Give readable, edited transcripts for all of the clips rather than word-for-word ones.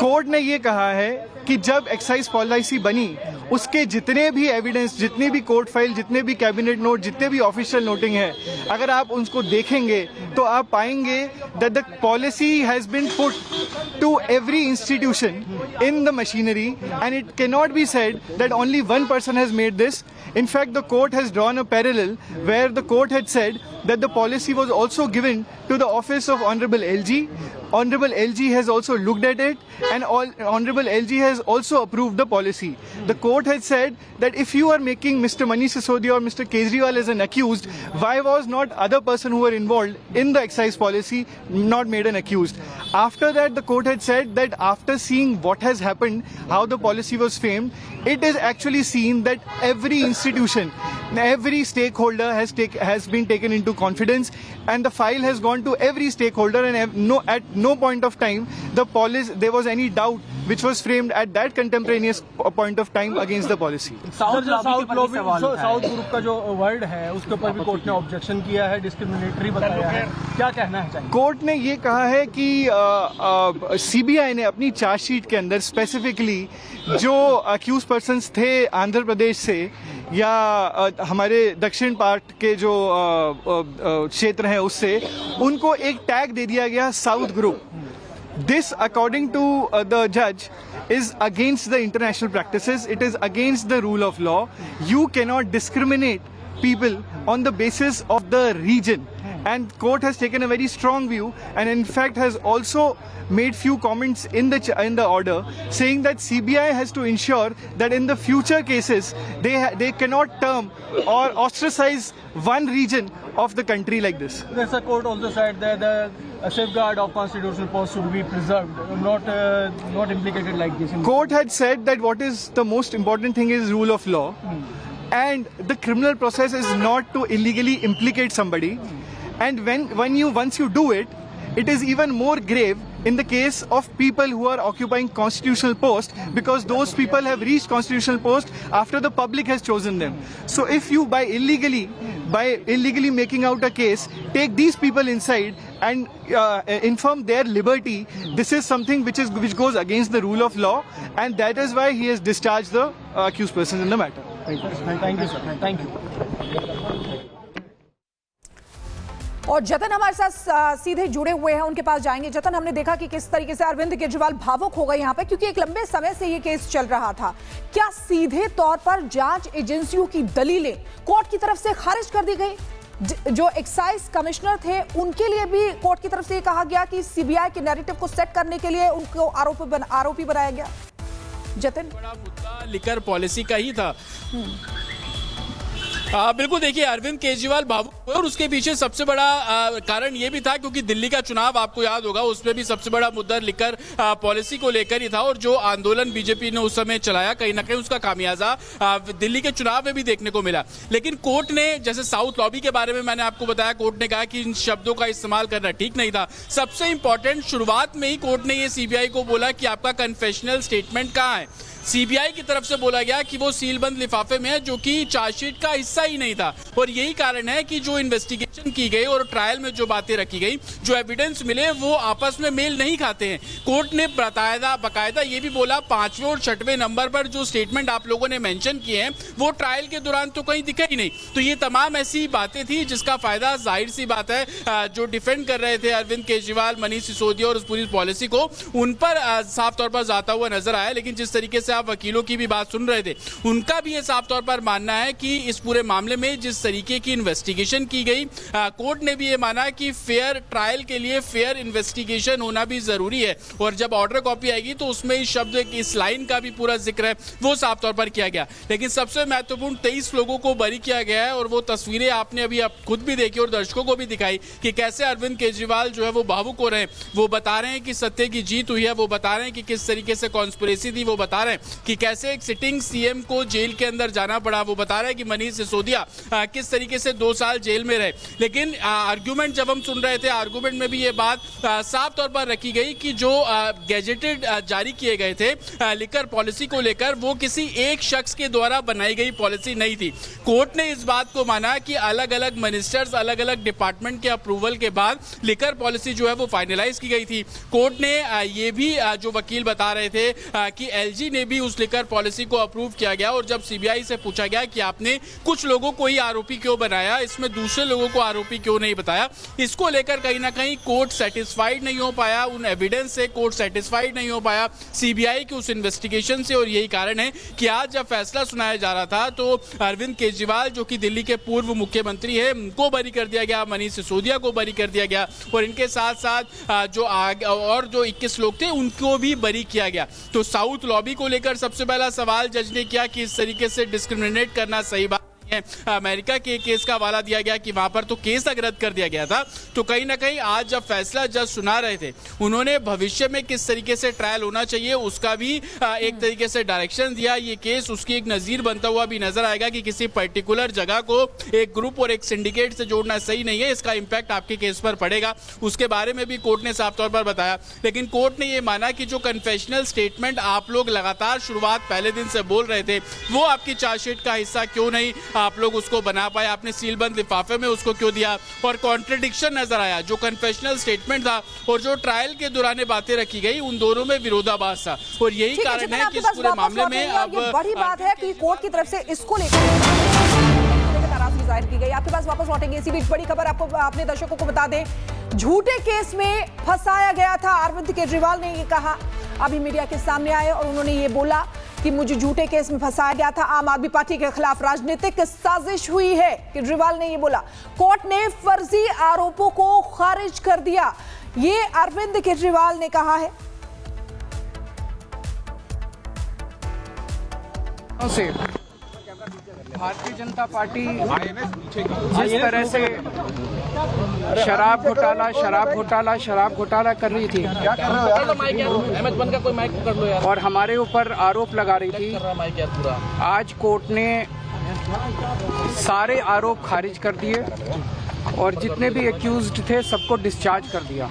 Court ने ये कहा है कि जब एक्साइज पॉलिसी बनी उसके जितने भी एविडेंस, जितनी भी कोर्ट फाइल, जितने भी कैबिनेट नोट, जितने भी ऑफिशियल नोटिंग है, अगर आप उनको देखेंगे तो आप पाएंगे that the policy has been put to every institution in the machinery, and it cannot be said that only one person has made this. In fact, the court has drawn a parallel where the court had said that the policy was also given to the office of Honorable LG. Honorable LG has also looked at it, and Honorable LG has also approved the policy. The court had said that if you are making Mr. Manish Sisodia or Mr. Kejriwal as an accused, why was not other person who were involved in the excise policy not made an accused? After that, the court had said that after seeing what has happened, how the policy was framed, it is actually seen that every institution, every stakeholder has been taken into confidence, and the file has gone to every stakeholder, and at no point of time there was any doubt which was framed at that contemporaneous point of time against the policy. South group का जो word है उसके ऊपर भी court ने objection किया है, discriminatory बताया है, क्या कहना है चाहिए? कोर्ट ने ये कहा है कि सीबीआई ने अपनी चार्जशीट के अंदर स्पेसिफिकली जो अक्यूज पर्सन्स थे आंध्र प्रदेश से या हमारे दक्षिण पार्ट के जो क्षेत्र हैं उससे, उनको एक टैग दे दिया गया south group. This, according to the judge, is against the international practices. It is against the rule of law. You cannot discriminate people on the basis of the region. And court has taken a very strong view, and in fact has also made few comments in the order saying that CBI has to ensure that in the future cases they cannot term or ostracize one region of the country like this. The court also said that the safeguard of constitutional post should be preserved, not implicated like this. Court had said that what is the most important thing is rule of law, and the criminal process is not to illegally implicate somebody. And once you do it, it is even more grave in the case of people who are occupying constitutional posts, because those people have reached constitutional post after the public has chosen them. So if you by illegally making out a case, take these people inside and infirm their liberty, this is something which goes against the rule of law, and that is why he has discharged the accused person in the matter. Thank you, sir. Thank you. और जतन हमारे साथ सीधे जुड़े हुए हैं, उनके पास जाएंगे. जतन, हमने देखा कि किस तरीके से अरविंद केजरीवाल भावुक हो गए यहाँ पे, क्योंकि एक लंबे समय से ये केस चल रहा था. क्या सीधे तौर पर जांच एजेंसियों की दलीलें कोर्ट की तरफ से खारिज कर दी गई? जो एक्साइज कमिश्नर थे उनके लिए भी कोर्ट की तरफ से ये कहा गया कि सीबीआई के नैरेटिव को सेट करने के लिए उनको आरोपी बनाया गया. जतन, बड़ा मुद्दा लिकर पॉलिसी का ही था. बिल्कुल, देखिए, अरविंद केजरीवाल भावुक हुए और उसके पीछे सबसे बड़ा कारण ये भी था क्योंकि दिल्ली का चुनाव आपको याद होगा, उसमें भी सबसे बड़ा मुद्दा लिकर पॉलिसी को लेकर ही था, और जो आंदोलन बीजेपी ने उस समय चलाया कहीं ना कहीं उसका खामियाजा दिल्ली के चुनाव में भी देखने को मिला. लेकिन कोर्ट ने, जैसे साउथ लॉबी के बारे में मैंने आपको बताया, कोर्ट ने कहा कि इन शब्दों का इस्तेमाल करना ठीक नहीं था. सबसे इंपॉर्टेंट, शुरुआत में ही कोर्ट ने ये सीबीआई को बोला कि आपका कन्फेशनल स्टेटमेंट कहाँ है. सीबीआई की तरफ से बोला गया कि वो सीलबंद लिफाफे में है, जो कि चार्जशीट का हिस्सा ही नहीं था. और यही कारण है कि जो इन्वेस्टिगेशन की गई और ट्रायल में जो बातें रखी गई, जो एविडेंस मिले, वो आपस में मेल नहीं खाते हैं. कोर्ट ने बकायदा ये भी बोला, 5वें और 6वें नंबर पर जो स्टेटमेंट आप लोगों ने मेंशन किए हैं वो ट्रायल के दौरान तो कहीं दिखे ही नहीं. तो ये तमाम ऐसी बातें थी जिसका फायदा, जाहिर सी बात है, जो डिफेंड कर रहे थे अरविंद केजरीवाल, मनीष सिसोदिया और उस पूरी पॉलिसी को, उन पर साफ तौर पर जाता हुआ नजर आया. लेकिन जिस तरीके से आप वकीलों की भी बात सुन रहे थे, उनका भी ये साफ तौर पर मानना है कि इस पूरे मामले में जिस तरीके की इन्वेस्टिगेशन की गई, कोर्ट ने भी ये माना कि फेयर ट्रायल के लिए फेयर इन्वेस्टिगेशन होना भी जरूरी है. और जब ऑर्डर कॉपी आएगी तो उसमें इस शब्द, इस लाइन का भी पूरा जिक्र है, वो साफ तौर पर किया गया. लेकिन सबसे महत्वपूर्ण, 23 लोगों को बरी किया गया है, और वो तस्वीरें आपने अभी खुद भी देखी और दर्शकों को भी दिखाई कि कैसे अरविंद केजरीवाल जो है वो भावुक हो रहे हैं. वो बता रहे हैं कि सत्य की जीत हुई है, वो बता रहे हैं कि किस तरीके से कॉन्स्पिरेसी थी, वो बता रहे हैं. कि कैसे एक सिटिंग सीएम को जेल के अंदर जाना पड़ा। वो बता रहा है कि मनीष सिसोदिया किस तरीके से 2 साल जेल में रहे। लेकिन आर्गुमेंट जब हम सुन रहे थे, आर्गुमेंट में भी ये बात साफ तौर पर रखी गई कि जो गैजेटेड जारी किए गए थे लिकर पॉलिसी को लेकर, वो किसी एक शख्स के द्वारा बनाई गई पॉलिसी नहीं थी। कोर्ट ने इस बात को माना कि अलग अलग मिनिस्टर्स, अलग अलग डिपार्टमेंट के अप्रूवल के बाद लिकर पॉलिसी जो है वो फाइनलाइज की गई थी। कोर्ट ने ये भी जो वकील बता रहे थे कि एलजी ने भी उस लिकर पॉलिसी को अप्रूव किया गया। और जब सीबीआई से पूछा गया कि आपने कुछ लोगों को ही आरोपी क्यों बनाया, इसमें दूसरे लोगों को आरोपी क्यों नहीं बताया, इसको लेकर कहीं ना कहीं कोर्ट सेटिस्फाइड नहीं हो पाया। उन एविडेंस से कोर्ट सेटिस्फाइड नहीं हो पाया, सीबीआई की उस इन्वेस्टिगेशन से। और यही कारण है कि आज जब फैसला सुनाया जा रहा था तो अरविंद केजरीवाल जो कि दिल्ली के पूर्व मुख्यमंत्री है, उनको बरी कर दिया गया, मनीष सिसोदिया को बरी कर दिया गया और इनके साथ साथ जो और जो 21 लोग थे उनको भी बरी किया गया। तो साउथ लॉबी को लेकर सबसे पहला सवाल जज ने किया कि इस तरीके से डिस्क्रिमिनेट करना सही बात है। अमेरिका के केस का हवाला दिया गया कि वहां पर तो केस अगर रद्द कर दिया गया था। तो कहीं ना कहीं आज जब फैसला जज सुना रहे थे, उन्होंने भविष्य में किस तरीके से ट्रायल होना चाहिए उसका भी एक तरीके से डायरेक्शन दिया। ये केस उसकी एक नजीर बनता हुआ भी नजर आएगा कि किसी पर्टिकुलर जगह को एक ग्रुप और एक सिंडिकेट से जोड़ना सही नहीं है, इसका इंपैक्ट आपके केस पर पड़ेगा। उसके बारे में भी कोर्ट ने साफ तौर पर बताया। लेकिन कोर्ट ने यह माना कि जो कन्फेशनल स्टेटमेंट आप लोग लगातार शुरुआत पहले दिन से बोल रहे थे, वो आपकी चार्जशीट का हिस्सा क्यों नहीं आप लोग उसको बना पाए, आपने सीलबंद लिफाफे में उसको क्यों दिया। और कॉन्ट्रडिक्शन नजर आया, जो कन्फेशनल स्टेटमेंट था और जो ट्रायल के दौरान बातें रखी गई, उन दोनों में विरोधाभास था। और यही कारण है कि इस पूरे मामले में अब बड़ी बात है कि कोर्ट की तरफ से इसको लेकर नाराजगी जाहिर की गई। आपके पास वापस लौटेंगे। इसी बीच बड़ी खबर आपको अपने दर्शकों को बता दें, झूठे केस में फंसाया गया था अरविंद केजरीवाल ने ये कहा। अभी मीडिया के सामने आए और उन्होंने ये बोला कि मुझे झूठे केस में फंसाया गया था, आम आदमी पार्टी के खिलाफ राजनीतिक साजिश हुई है। केजरीवाल ने ये बोला। कोर्ट ने फर्जी आरोपों को खारिज कर दिया, ये अरविंद केजरीवाल ने कहा है। भारतीय जनता पार्टी जिस तरह से शराब घोटाला कर रही थी और हमारे ऊपर आरोप लगा रही थी, आज कोर्ट ने सारे आरोप खारिज कर दिए और जितने भी एक्यूज्ड थे सबको डिस्चार्ज कर दिया।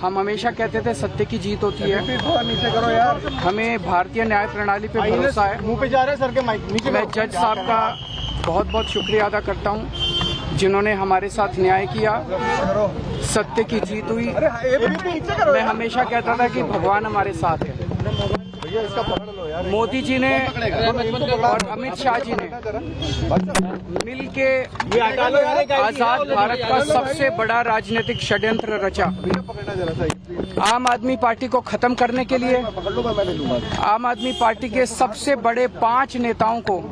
हम हमेशा कहते थे सत्य की जीत होती है, हमें भारतीय न्याय प्रणाली पे भरोसा है। मुंह पे जा रहे हैं सर के माइक नीचे। मैं जज साहब का बहुत बहुत शुक्रिया अदा करता हूं जिन्होंने हमारे साथ न्याय किया, सत्य की जीत हुई। मैं हमेशा कहता था कि भगवान हमारे साथ है। मोदी जी ने और अमित शाह जी ने मिल के आजाद भारत का सबसे बड़ा राजनीतिक षड्यंत्र रचा। आम आदमी पार्टी को खत्म करने के लिए आम आदमी पार्टी के सबसे बड़े 5 नेताओं को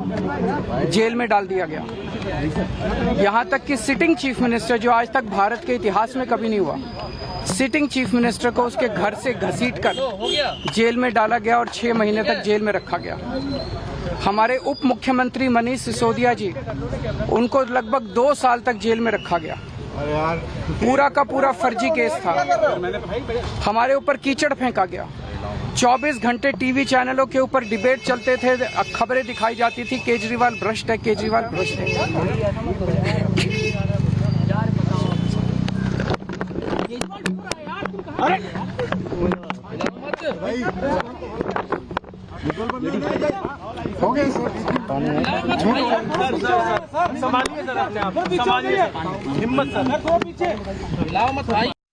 जेल में डाल दिया गया। यहाँ तक कि सिटिंग चीफ मिनिस्टर, जो आज तक भारत के इतिहास में कभी नहीं हुआ, सिटिंग चीफ मिनिस्टर को उसके घर से घसीटकर जेल में डाला गया और 6 महीने तक जेल में रखा गया। हमारे उप मुख्यमंत्री मनीष सिसोदिया जी, उनको लगभग 2 साल तक जेल में रखा गया। पूरा का पूरा फर्जी केस था। हमारे ऊपर कीचड़ फेंका गया। 24 घंटे टीवी चैनलों के ऊपर डिबेट चलते थे, खबरें दिखाई जाती थी केजरीवाल भ्रष्ट है, केजरीवाल भ्रष्ट है। हो गए संभालिए सर अपने आप, संभालिए हिम्मत सर।